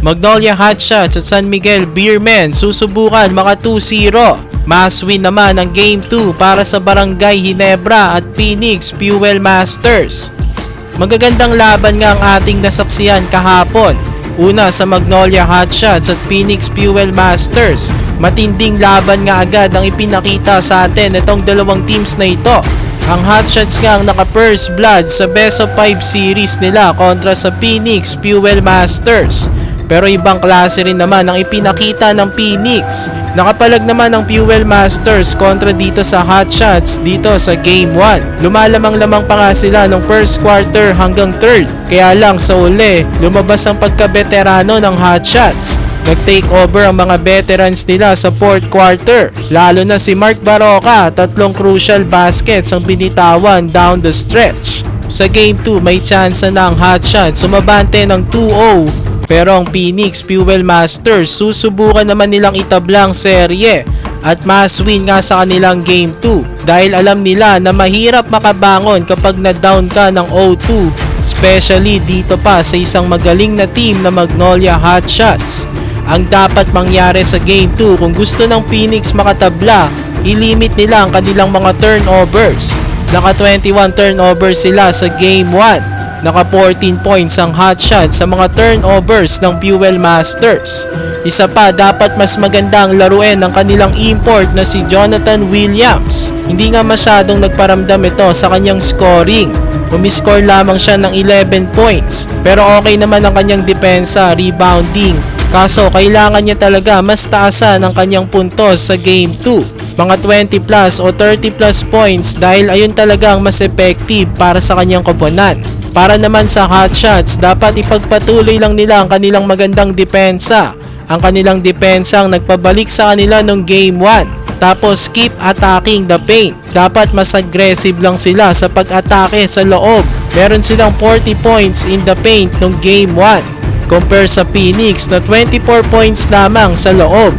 Magnolia Hotshots at San Miguel Beermen susubukan maka 2-0. Must win naman ang Game 2 para sa Barangay Ginebra at Phoenix Fuel Masters. Magagandang laban nga ang ating nasaksihan kahapon. Una sa Magnolia Hotshots at Phoenix Fuel Masters. Matinding laban nga agad ang ipinakita sa atin itong dalawang teams na ito. Ang Hotshots nga ang naka-first blood sa Best of 5 series nila kontra sa Phoenix Fuel Masters. Pero ibang klase rin naman ang ipinakita ng Phoenix. Nakapalag naman ang Fuel Masters kontra dito sa Hotshots dito sa Game 1. Lumalamang-lamang pa nga sila ng first quarter hanggang third. Kaya lang sa uli, lumabas ang pagka-veterano ng Hotshots. Nag-take over ang mga veterans nila sa fourth quarter. Lalo na si Mark Baroka, 3 crucial baskets ang binitawan down the stretch. Sa Game 2, may chance na ang Hotshots sumabante ng 2-0. Pero ang Phoenix Fuel Masters susubukan naman nilang itablang serye at must win nga sa kanilang Game 2 dahil alam nila na mahirap makabangon kapag na-down ka ng 0-2, especially dito pa sa isang magaling na team na Magnolia Hotshots. Ang dapat mangyari sa Game 2 kung gusto ng Phoenix makatabla, ilimit nila ang kanilang mga turnovers. Naka 21 turnovers sila sa Game 1. Naka 14 points ang Hotshots sa mga turnovers ng Fuel Masters. Isa pa, dapat mas maganda ang laruin ng kanilang import na si Jonathan Williams. Hindi nga masyadong nagparamdam ito sa kanyang scoring. Umiscore lamang siya ng 11 points. Pero okay naman ang kanyang depensa, rebounding. Kaso kailangan niya talaga mas taasan ang kanyang puntos sa Game 2. Mga 20 plus o 30 plus points dahil ayun talaga ang mas effective para sa kanyang koponan. Para naman sa Hotshots, dapat ipagpatuloy lang nila ang kanilang magandang depensa. Ang kanilang depensa ang nagpabalik sa kanila nung Game 1. Tapos keep attacking the paint. Dapat mas aggressive lang sila sa pag-atake sa loob. Meron silang 40 points in the paint nung Game 1. Compare sa Phoenix na 24 points lamang sa loob.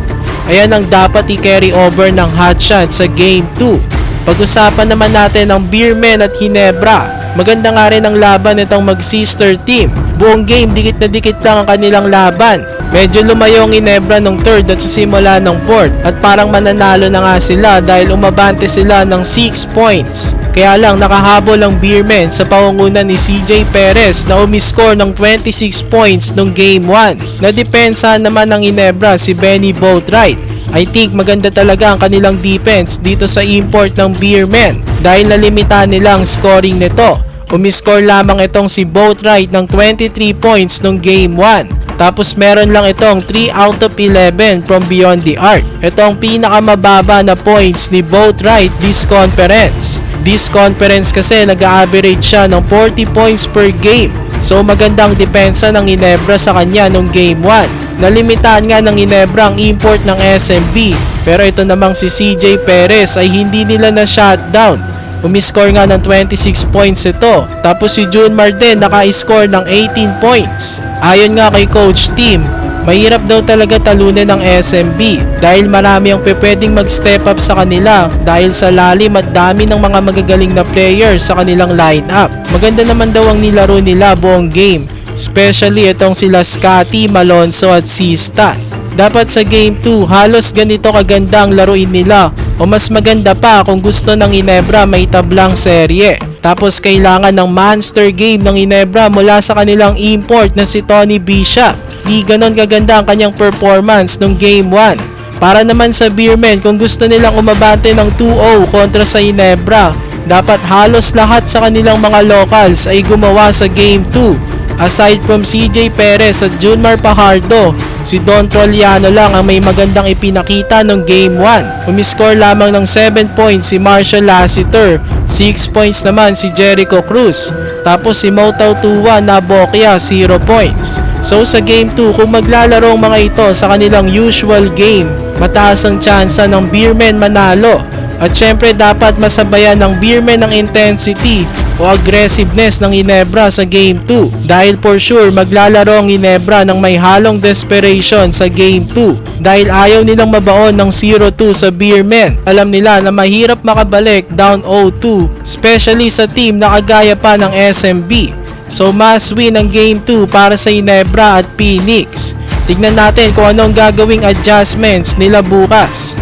Ayan ang dapat i-carry over ng Hotshots sa Game 2. Pag-usapan naman natin ang Beermen at Ginebra. Maganda nga rin ang laban nitong mag-sister team. Buong game, dikit na dikit lang ang kanilang laban. Medyo lumayo ang Ginebra ng third at sa simula ng fourth. At parang mananalo na nga sila dahil umabante sila ng 6 points. Kaya lang nakahabol ang Beermen sa pangunguna ni CJ Perez na umiscore ng 26 points nung Game 1. Nadepensa naman ng Ginebra si Benny Boatwright. I think maganda talaga ang kanilang defense dito sa import ng Beermen dahil nalimitahan nilang scoring nito. Umiscore lamang itong si Boatwright ng 23 points nung Game 1. Tapos meron lang itong 3 out of 11 from beyond the arc. Ito ang pinakamababa na points ni Boatwright this conference. This conference kasi nag-average siya ng 40 points per game. So magandang depensa ng Ginebra sa kanya nung Game 1. Nalimitahan nga ng Ginebra ang import ng SMB. Pero ito namang si CJ Perez ay hindi nila na shutdown. Umiscore nga ng 26 points ito. Tapos si Junmar din naka-score ng 18 points. Ayon nga kay Coach Tim, mahirap daw talaga talunin ng SMB dahil marami ang pwedeng mag-step up sa kanila dahil sa lalim at dami ng mga magagaling na players sa kanilang lineup. Maganda naman daw ang nilaro nila buong game, especially itong sila Scotty, Malonzo at Sista. Dapat sa Game 2, halos ganito kaganda ang laruin nila o mas maganda pa kung gusto ng Ginebra may tablang serye. Tapos kailangan ng monster game ng Ginebra mula sa kanilang import na si Tony Bishop. Di ganon kaganda ang kanyang performance nung Game 1. Para naman sa Beermen, kung gusto nilang umabante ng 2-0 kontra sa Ginebra, dapat halos lahat sa kanilang mga locals ay gumawa sa Game 2. Aside from CJ Perez at Junmar Pajardo, si Don Trolliano lang ang may magandang ipinakita ng Game 1. Umiscore lamang ng 7 points si Marshall Lassiter, 6 points naman si Jericho Cruz. Tapos si Motaw Tua Nabokia, 0 points. So sa Game 2, kung maglalaro ang mga ito sa kanilang usual game, mataas ang tsansa ng Beermen manalo. At syempre dapat masabayan ng Beermen ng intensity o aggressiveness ng Ginebra sa Game 2 dahil for sure maglalaro ang Ginebra ng may halong desperation sa Game 2 dahil ayaw nilang mabaon ng 0-2 sa Beermen. Alam nila na mahirap makabalik down 0-2 especially sa team na kagaya pa ng SMB. So must win ang Game 2 para sa Ginebra at Phoenix. Tignan natin kung ano ang gagawing adjustments nila bukas.